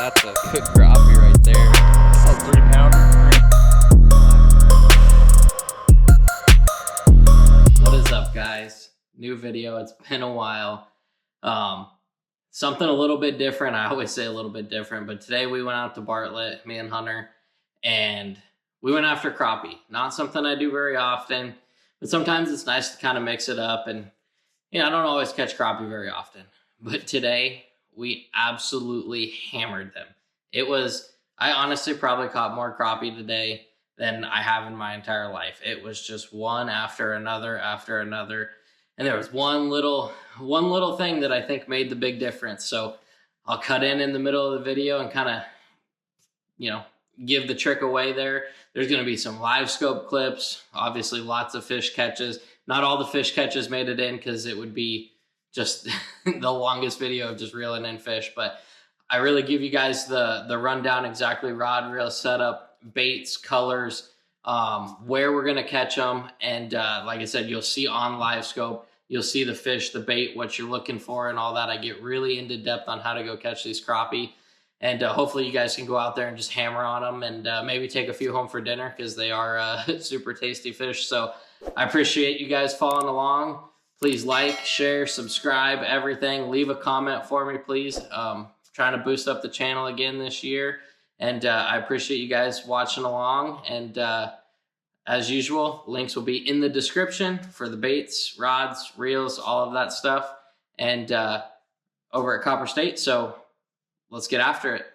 That's a good crappie right there. Oh, 3-pounder. What is up, guys? New video. It's been a while. Something a little bit different. I always say a little bit different, but today we went out to Bartlett, me and Hunter, and we went after crappie. Not something I do very often, but sometimes it's nice to kind of mix it up. And I don't always catch crappie very often, but today we absolutely hammered them. I honestly probably caught more crappie today than I have in my entire life. It was just one after another. And there was one little thing that I think made the big difference. So I'll cut in the middle of the video and kind of, give the trick away there. There's going to be some live scope clips, obviously lots of fish catches. Not all the fish catches made it in because it would be just the longest video of just reeling in fish. But I really give you guys the rundown, exactly rod, reel setup, baits, colors, where we're going to catch them. And like I said, you'll see on live scope, you'll see the fish, the bait, what you're looking for and all that. I get really into depth on how to go catch these crappie. And hopefully you guys can go out there and just hammer on them and maybe take a few home for dinner because they are super tasty fish. So I appreciate you guys following along. Please like, share, subscribe, everything. Leave a comment for me, please. Trying to boost up the channel again this year. And I appreciate you guys watching along. And as usual, links will be in the description for the baits, rods, reels, all of that stuff. And over at Copper State. So let's get after it.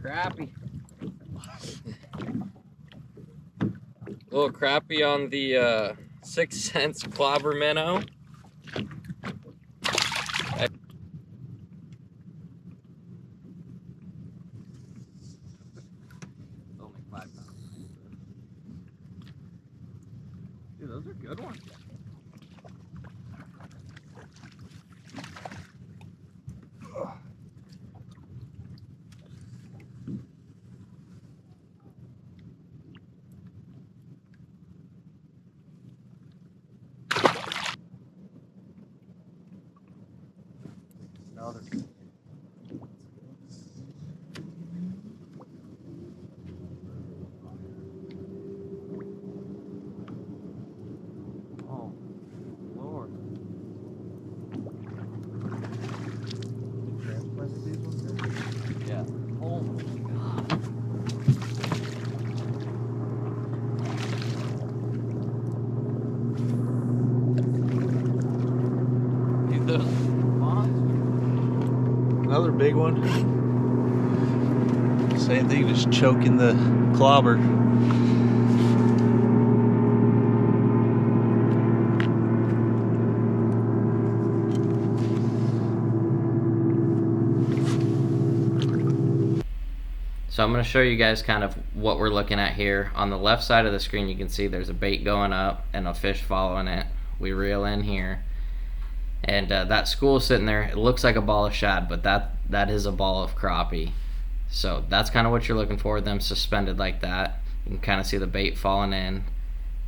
Crappie. Little crappie on the Sense Clobber minnow. Only 5 pounds. Dude, those are good ones. Another. Oh, Lord. Transplanted these ones? Yeah. Oh my God. Dude, those monsters. Another big one. Same thing, just choking the clobber. So I'm going to show you guys kind of what we're looking at here. On the left side of the screen, you can see there's a bait going up and a fish following it. We reel in here. And that school sitting there, it looks like a ball of shad, but that is a ball of crappie. So that's kind of what you're looking for, them suspended like that. You can kind of see the bait falling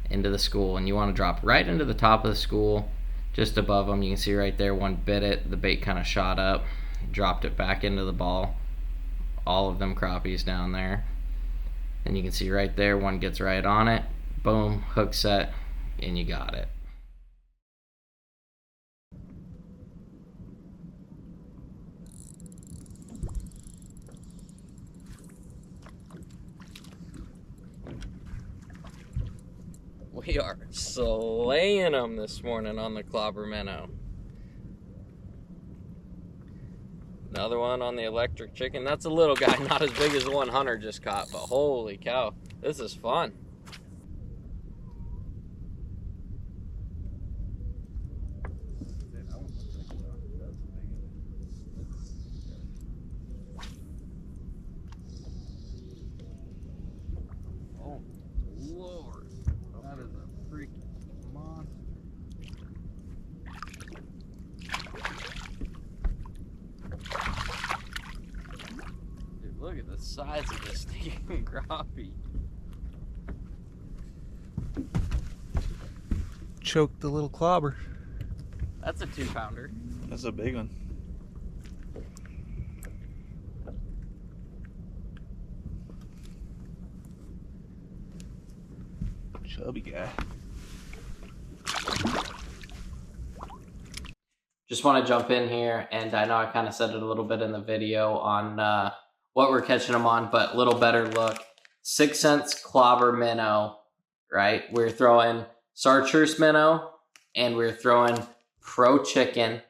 into the school, and you want to drop right into the top of the school, just above them. You can see right there, one bit it, the bait kind of shot up, dropped it back into the ball. All of them crappies down there. And you can see right there, one gets right on it, boom, hook set, and you got it. We are slaying them this morning on the clobber minnow. Another one on the electric chicken. That's a little guy, not as big as the one Hunter just caught, but holy cow, this is fun. Oh, Lord. That is a freaking monster. Dude, look Look at the size of this stinking crappie. Choked the little clobber. That's a 2-pounder. That's a big one. Chubby guy. Just want to jump in here, and I know I kind of said it a little bit in the video on what we're catching them on, but a little better look. Sense Clobber minnow, right? We're throwing chartreuse minnow, and we're throwing pro chicken.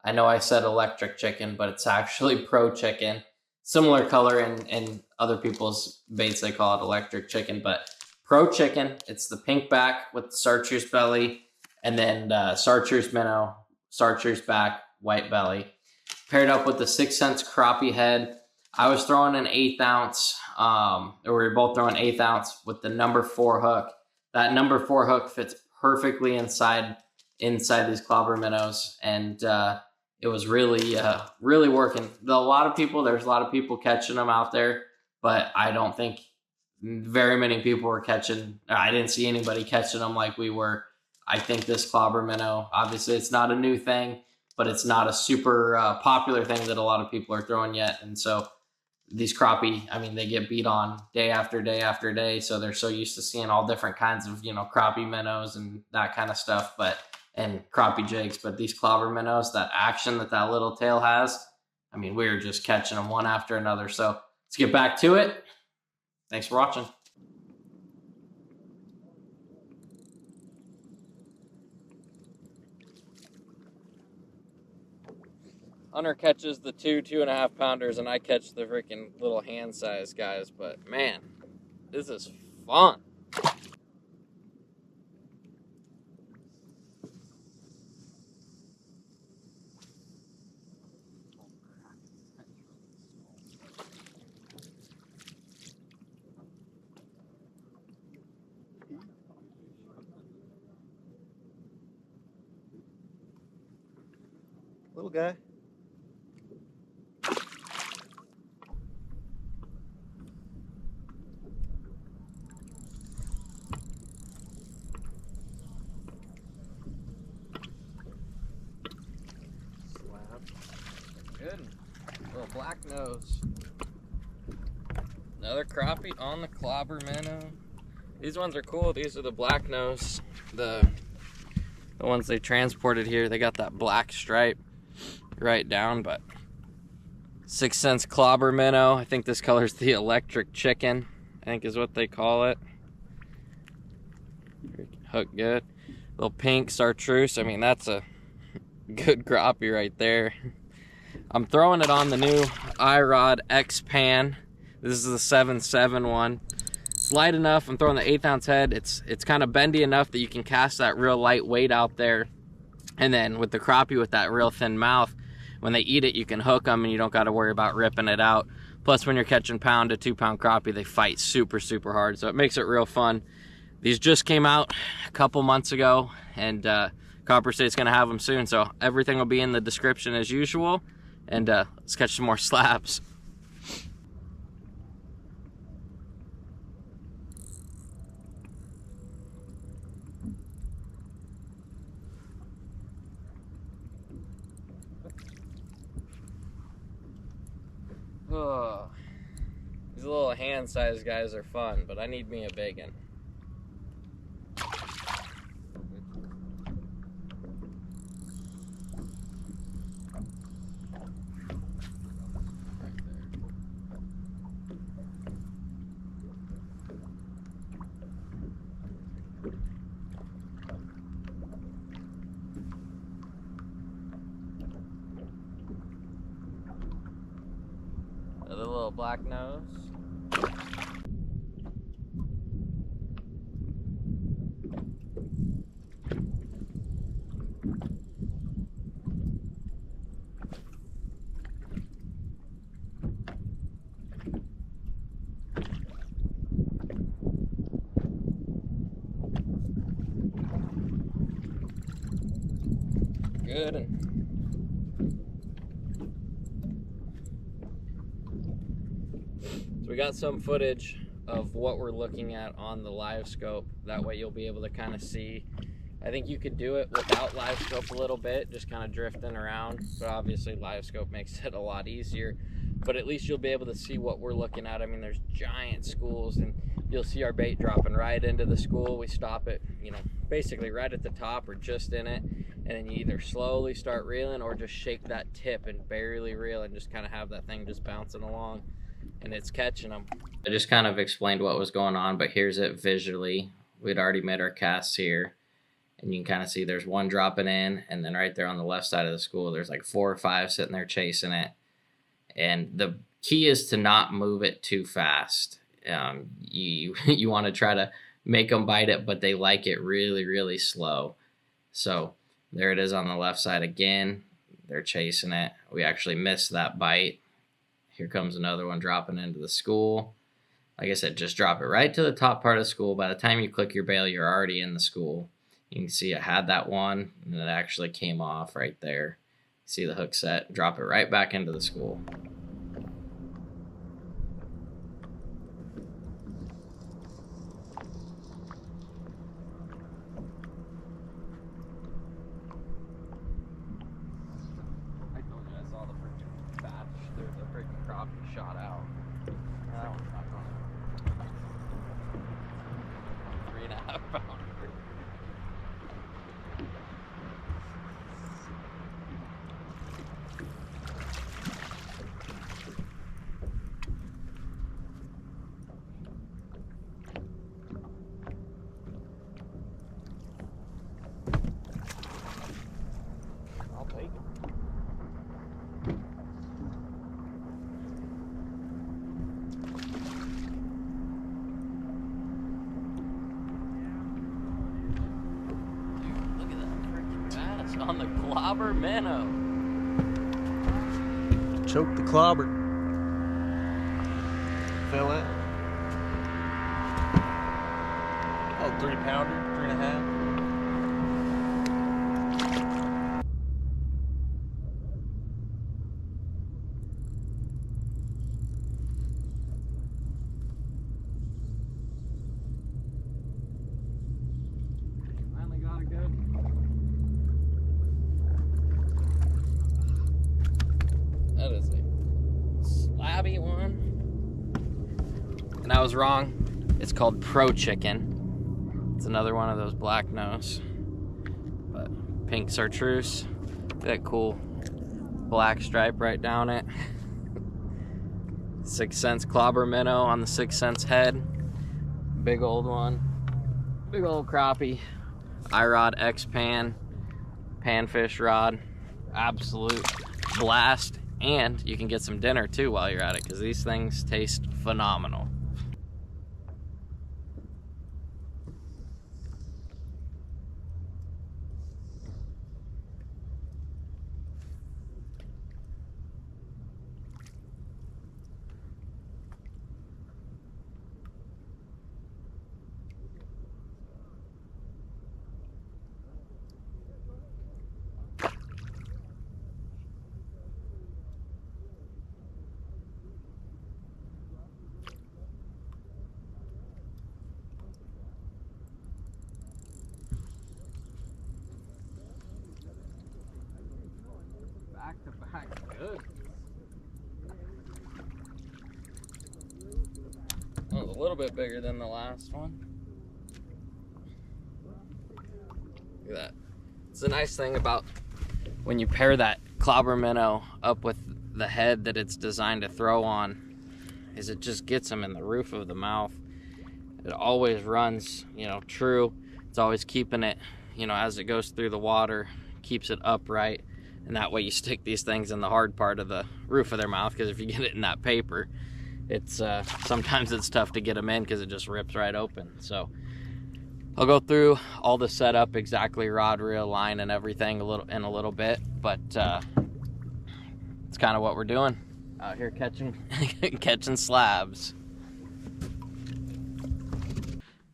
I know I said electric chicken, but it's actually pro chicken. Similar color in other people's baits, they call it electric chicken, but pro chicken. It's the pink back with the chartreuse belly, and then chartreuse minnow, chartreuse back, white belly. Paired up with the 6 cents crappie head. I was throwing an 1/8 ounce, or we were both throwing 1/8 ounce with the number 4 hook. That number 4 hook fits perfectly inside these clobber minnows, and it was really working. There's a lot of people catching them out there, but I don't think very many people were catching. I didn't see anybody catching them like we were. I think this clobber minnow, obviously it's not a new thing, but it's not a super popular thing that a lot of people are throwing yet. And so these crappie, I mean, they get beat on day after day after day. So they're so used to seeing all different kinds of, crappie minnows and that kind of stuff, and crappie jigs. But these clobber minnows, that action that little tail has, I mean, we're just catching them one after another. So let's get back to it. Thanks for watching. Hunter catches the 2.5 pounders, and I catch the freaking little hand size guys. But man, this is fun. Little guy. Good. Little black nose. Another crappie on the clobber minnow. These ones are cool. These are the black nose. The ones they transported here, they got that black stripe right down, but 6 cents clobber minnow. I think this color's the electric chicken, I think is what they call it. Hook good. Little pink chartreuse. I mean, that's a good crappie right there. I'm throwing it on the new iRod Xpan. This is the 7.7 one. It's light enough. I'm throwing the 1/8 ounce head. It's kind of bendy enough that you can cast that real light weight out there. And then with the crappie with that real thin mouth, when they eat it, you can hook them and you don't got to worry about ripping it out. Plus, when you're catching 1 to 2 pound crappie, they fight super, super hard. So it makes it real fun. These just came out a couple months ago, and Copper State's going to have them soon. So everything will be in the description as usual. And let's catch some more slabs. Oh, these little hand-sized guys are fun, but I need me a big one. Another little black nose. Good. And So we got some footage of what we're looking at on the live scope. That way you'll be able to kind of see. I think you could do it without live scope a little bit, just kind of drifting around, but obviously live scope makes it a lot easier. But at least you'll be able to see what we're looking at. I mean, there's giant schools, and you'll see our bait dropping right into the school. We stop it, you know, basically right at the top or just in it, and then you either slowly start reeling or just shake that tip and barely reel and just kind of have that thing just bouncing along, and it's catching them. I just kind of explained what was going on, but here's it visually. We'd already made our casts here, and you can kind of see there's one dropping in, and then right there on the left side of the school, there's like 4 or 5 sitting there chasing it. And the key is to not move it too fast. You want to try to make them bite it, but they like it really, really slow. So there it is on the left side again. They're chasing it. We actually missed that bite. Here comes another one dropping into the school. Like I said, just drop it right to the top part of the school. By the time you click your bail, you're already in the school. You can see it had that one, and it actually came off right there. See the hook set, drop it right back into the school. I told you I saw the freaking batch. There's a freaking crappie shot out. That one's not going. 3.5 pounder. I'll take it. Dude, look at that freaking bass on the clobber minnow. Choke the clobber. Fill it. Oh, 3 pounder, 3.5. Finally got it good. That is a slabby one. And I was wrong. It's called Pro Chicken. It's another one of those black nose. But pink chartreuse. That cool black stripe right down it. 6 Sense Clobber minnow on the 6 Sense head. Big old one. Big old crappie. iRod Xpan. Panfish rod. Absolute blast. And you can get some dinner too while you're at it, because these things taste phenomenal. Back to back, good. That was a little bit bigger than the last one. Look at that. It's a nice thing about when you pair that clobber minnow up with the head that it's designed to throw on, is it just gets them in the roof of the mouth. It always runs, you know, true. It's always keeping it, you know, as it goes through the water, keeps it upright. And that way you stick these things in the hard part of the roof of their mouth, because if you get it in that paper, it's sometimes it's tough to get them in because it just rips right open. So I'll go through all the setup, exactly rod, reel, line, and everything in a little bit, but it's kind of what we're doing out here, catching slabs.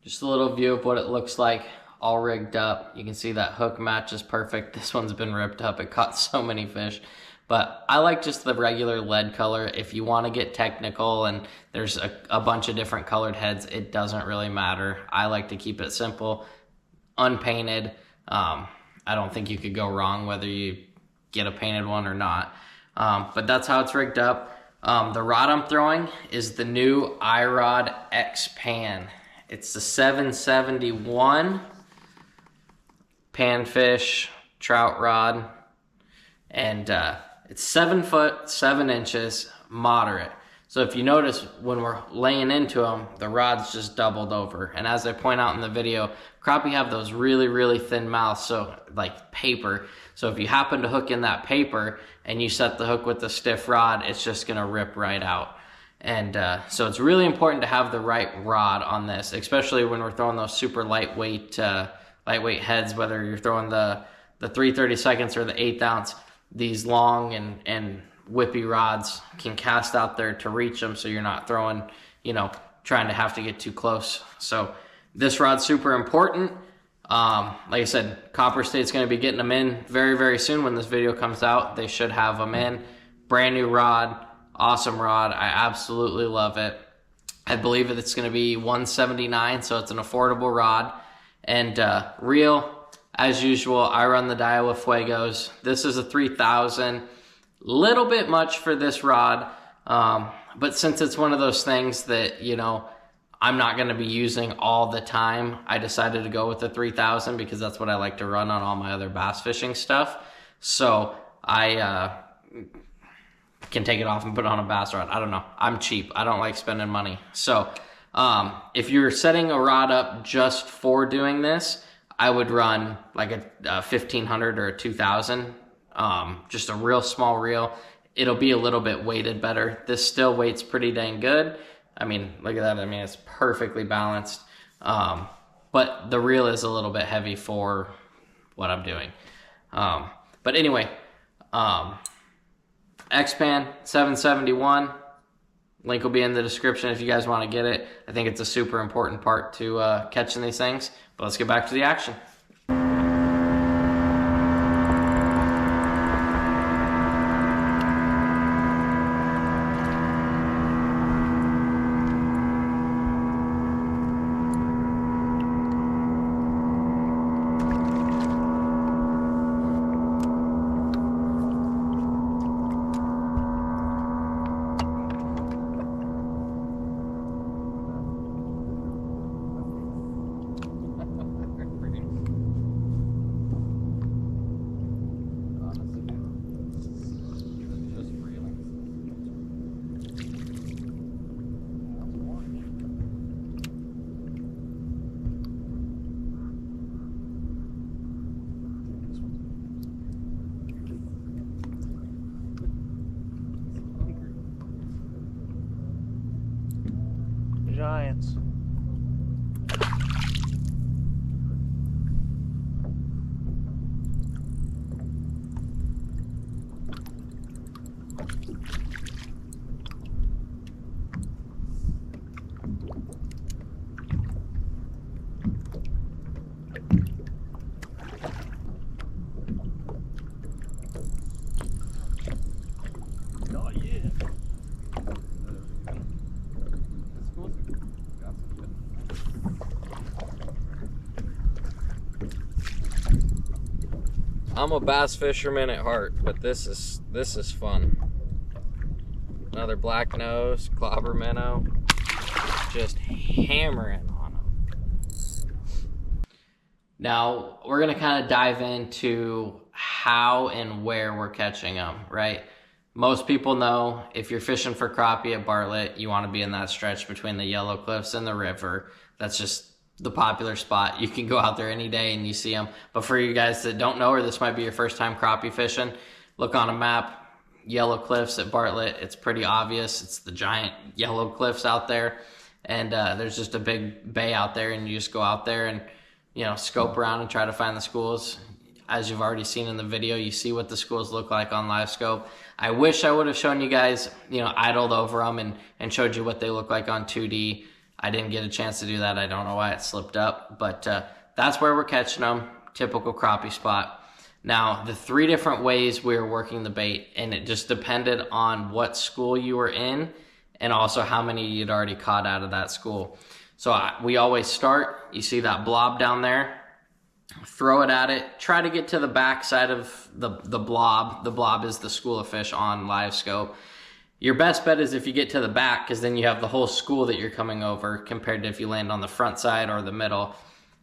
Just a little view of what it looks like all rigged up. You can see that hook matches perfect. This one's been ripped up. It caught so many fish, but I like just the regular lead color. If you want to get technical and there's a bunch of different colored heads, it doesn't really matter. I like to keep it simple, unpainted. I don't think you could go wrong whether you get a painted one or not. But that's how it's rigged up. The rod I'm throwing is the new iRod Xpan. It's the 771 panfish trout rod, and it's 7 foot 7 inches, moderate. So if you notice, when we're laying into them, the rod's just doubled over. And as I point out in the video, crappie have those really, really thin mouths, so like paper. So if you happen to hook in that paper and you set the hook with the stiff rod, it's just gonna rip right out. And so it's really important to have the right rod on this, especially when we're throwing those super lightweight heads, whether you're throwing the 3/32 or the 1/8 ounce. These long and whippy rods can cast out there to reach them, so you're not throwing, trying to have to get too close. So this rod's super important. Like I said, Copper State's going to be getting them in very, very soon. When this video comes out, they should have them in. Brand new rod, awesome rod. I absolutely love it. I believe that it's going to be $179, so it's an affordable rod. And reel, as usual, I run the Daiwa Fuegos. This is a 3000. Little bit much for this rod, but since it's one of those things that, I'm not going to be using all the time, I decided to go with the 3000 because that's what I like to run on all my other bass fishing stuff. So I can take it off and put it on a bass rod. I don't know. I'm cheap. I don't like spending money. So if you're setting a rod up just for doing this, I would run like a 1500 or a 2000. Just a real small reel. It'll be a little bit weighted better. This still weights pretty dang good. I mean, look at that. I mean, it's perfectly balanced. But the reel is a little bit heavy for what I'm doing. But anyway, Xpan 771. Link will be in the description if you guys want to get it. I think it's a super important part to catching these things. But let's get back to the action. Giants. Oh yeah. I'm a bass fisherman at heart, but this is fun. Another black nose, clobber minnow, just hammering on them. Now we're gonna kind of dive into how and where we're catching them, right? Most people know if you're fishing for crappie at Bartlett, you want to be in that stretch between the Yellow Cliffs and the river. That's just the popular spot. You can go out there any day and you see them. But for you guys that don't know, or this might be your first time crappie fishing, look on a map, Yellow Cliffs at Bartlett. It's pretty obvious. It's the giant yellow cliffs out there. And there's just a big bay out there, and you just go out there and, scope around and try to find the schools. As you've already seen in the video, you see what the schools look like on live scope. I wish I would have shown you guys, idled over them and showed you what they look like on 2D. I didn't get a chance to do that. I don't know why it slipped up, but that's where we're catching them. Typical crappie spot. Now, the 3 different ways we were working the bait, and it just depended on what school you were in and also how many you'd already caught out of that school. So we always start, you see that blob down there, throw it at it, try to get to the back side of the blob. The blob is the school of fish on live scope. Your best bet is if you get to the back, because then you have the whole school that you're coming over, compared to if you land on the front side or the middle.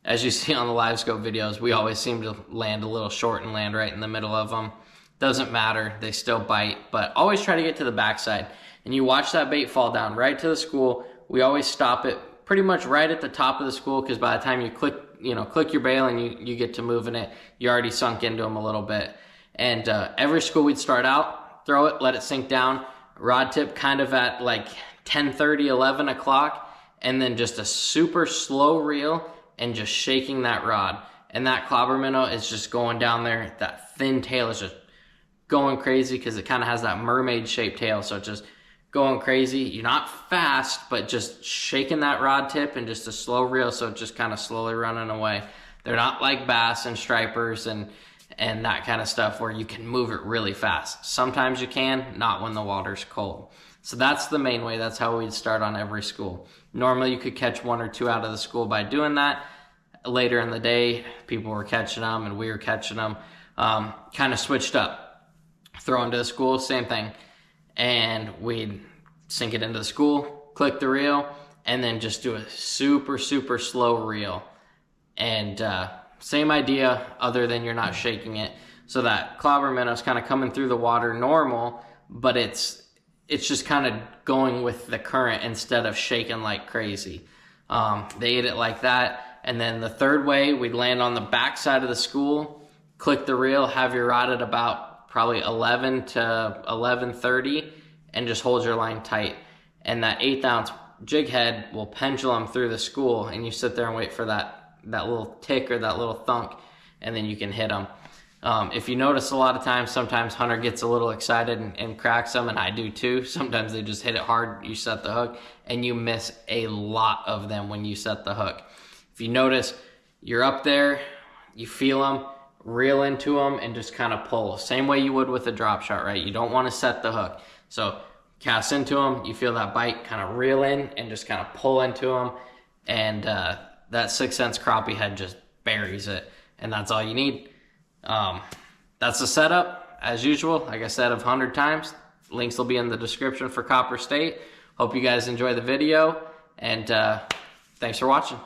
As you see on the live scope videos, we always seem to land a little short and land right in the middle of them. Doesn't matter, they still bite, but always try to get to the back side. And you watch that bait fall down right to the school. We always stop it pretty much right at the top of the school, because by the time you click your bail and you get to moving it, you already sunk into them a little bit. And every school we'd start out, throw it, let it sink down, rod tip kind of at like 10:30, 11 o'clock, and then just a super slow reel and just shaking that rod. And that clobber minnow is just going down there. That thin tail is just going crazy because it kind of has that mermaid shaped tail. So it's just going crazy. You're not fast, but just shaking that rod tip and just a slow reel. So it's just kind of slowly running away. They're not like bass and stripers and that kind of stuff where you can move it really fast. Sometimes you can, not when the water's cold. So that's the main way. That's how we'd start on every school. Normally you could catch 1 or 2 out of the school by doing that. Later in the day, people were catching them and we were catching them. Kind of switched up. Throw into the school, same thing. And we'd sink it into the school, click the reel, and then just do a super, super slow reel. And same idea, other than you're not shaking it. So that clobber minnow is kind of coming through the water normal, but it's just kind of going with the current instead of shaking like crazy. They ate it like that. And then the third way, we'd land on the back side of the school, click the reel, have your rod at about probably 11 to 11:30, and just hold your line tight. And that 1/8 ounce jig head will pendulum through the school, and you sit there and wait for that little tick or that little thunk, and then you can hit them. If you notice, a lot of times, sometimes Hunter gets a little excited and cracks them, and I do too. Sometimes they just hit it hard, you set the hook, and you miss a lot of them when you set the hook. If you notice, you're up there, you feel them, reel into them, and just kind of pull. Same way you would with a drop shot, right? You don't want to set the hook. So cast into them, you feel that bite, kind of reel in, and just kind of pull into them, and that 6 cents crappie head just buries it, and that's all you need. That's the setup, as usual. Like I said 100 times, links will be in the description for Copper State. Hope you guys enjoy the video, and thanks for watching.